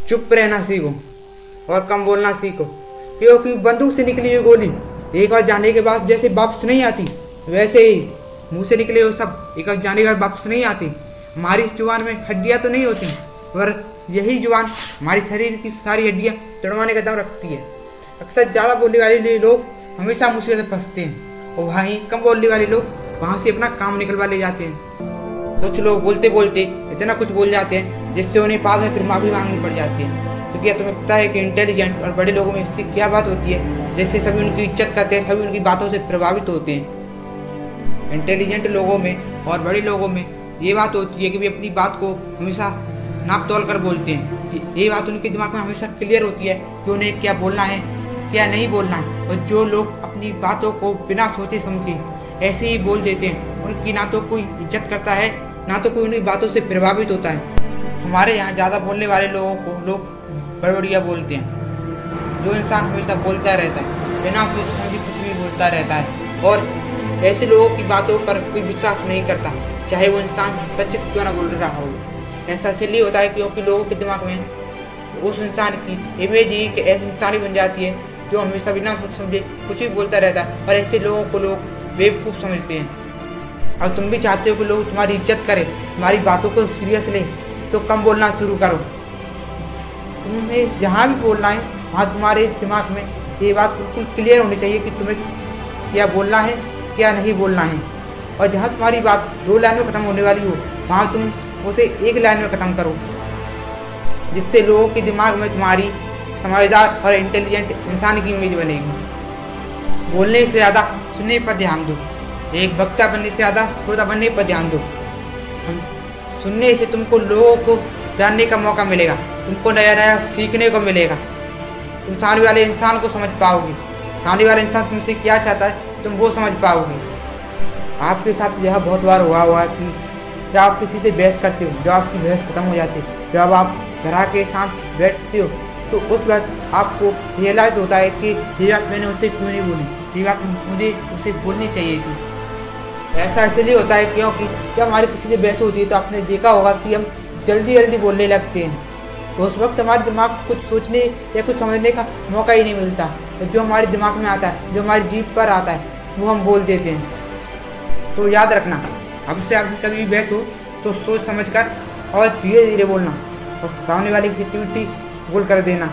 चुप रहना सीखो और कम बोलना सीखो, क्योंकि बंदूक से निकली हुई गोली एक बार जाने के बाद जैसे वापस नहीं आती, वैसे ही मुंह से निकले वो सब एक बार जाने के बाद वापस नहीं आती। हमारी इस जुबान में हड्डियां तो नहीं होती, पर यही जुबान हमारी शरीर की सारी हड्डियां तोड़वाने का दम रखती है। अक्सर ज़्यादा बोलने वाले लोग हमेशा मुश्किल से फंसते हैं, और वहीं कम बोलने वाले लोग वहाँ से अपना काम निकलवा ले जाते हैं। कुछ लोग बोलते बोलते इतना कुछ बोल जाते हैं जिससे उन्हें बाद में फिर माफ़ी मांगनी पड़ जाती है। तो क्या तुम्हें पता है कि इंटेलिजेंट और बड़े लोगों में इससे क्या बात होती है, जिससे सभी उनकी इज्जत करते हैं, सभी उनकी बातों से प्रभावित होते हैं। इंटेलिजेंट लोगों में और बड़े लोगों में ये बात होती है कि वे अपनी बात को हमेशा नाप तोल कर बोलते हैं। ये बात उनके दिमाग में हमेशा क्लियर होती है कि उन्हें क्या बोलना है, क्या नहीं बोलना है। और जो लोग अपनी बातों को बिना सोचे समझे ऐसे ही बोल देते हैं, उनकी ना तो कोई इज्जत करता है, ना तो कोई उनकी बातों से प्रभावित होता है। हमारे यहाँ ज़्यादा बोलने वाले लोगों को लोग बड़बड़िया बोलते हैं। जो इंसान हमेशा बोलता रहता है, बिना सोच समझे कुछ भी बोलता रहता है, और ऐसे लोगों की बातों पर कोई विश्वास नहीं करता, चाहे वो इंसान सच क्यों ना बोल रहा हो। ऐसा इसलिए होता है क्योंकि लोगों के दिमाग में उस इंसान की इमेज ही कि ऐसी इंसान ही बन जाती है जो हमेशा बिना सोच समझे कुछ भी बोलता रहता है, और ऐसे लोगों को लोग बेवकूफ़ समझते हैं। और तुम भी चाहते हो कि लोग तुम्हारी इज्जत करें, तुम्हारी बातों को सीरियस लें, तो कम बोलना शुरू करो। तुम्हें जहाँ भी बोलना है वहाँ तुम्हारे दिमाग में ये बात बिल्कुल क्लियर होनी चाहिए कि तुम्हें क्या बोलना है, क्या नहीं बोलना है। और जहाँ तुम्हारी बात 2 लाइन में ख़त्म होने वाली हो, वहाँ तुम उसे 1 लाइन में ख़त्म करो, जिससे लोगों के दिमाग में तुम्हारी समझदार और इंटेलिजेंट इंसान की इमेज बनेगी। बोलने से ज़्यादा सुनने पर ध्यान दो, एक वक्ता बनने से ज़्यादा श्रोता बनने पर ध्यान दो। सुनने से तुमको लोगों को जानने का मौका मिलेगा, तुमको नया नया सीखने को मिलेगा, तुम सामने वाले इंसान को समझ पाओगे, सामने वाला इंसान तुमसे क्या चाहता है तुम वो समझ पाओगे। आपके साथ यह बहुत बार हुआ है कि जब आप किसी से बहस करते हो, जब आपकी बहस खत्म हो जाती है, जब आप घर के साथ बैठते हो, तो उस वक्त आपको रियलाइज़ होता है कि ये बात मैंने उससे क्यों नहीं बोली, ये बात मुझे उसे बोलनी चाहिए थी। ऐसा इसलिए होता है क्योंकि जब हमारी किसी से बहस होती है तो आपने देखा होगा कि हम जल्दी जल्दी बोलने लगते हैं, तो उस वक्त हमारे दिमाग को कुछ सोचने या कुछ समझने का मौका ही नहीं मिलता। तो जो हमारे दिमाग में आता है, जो हमारी जीभ पर आता है, वो हम बोल देते हैं। तो याद रखना, अब से आपकी कभी भी बहस हो तो सोच समझ कर और धीरे धीरे बोलना, और सामने वाले की एक्टिविटी बोल कर देना।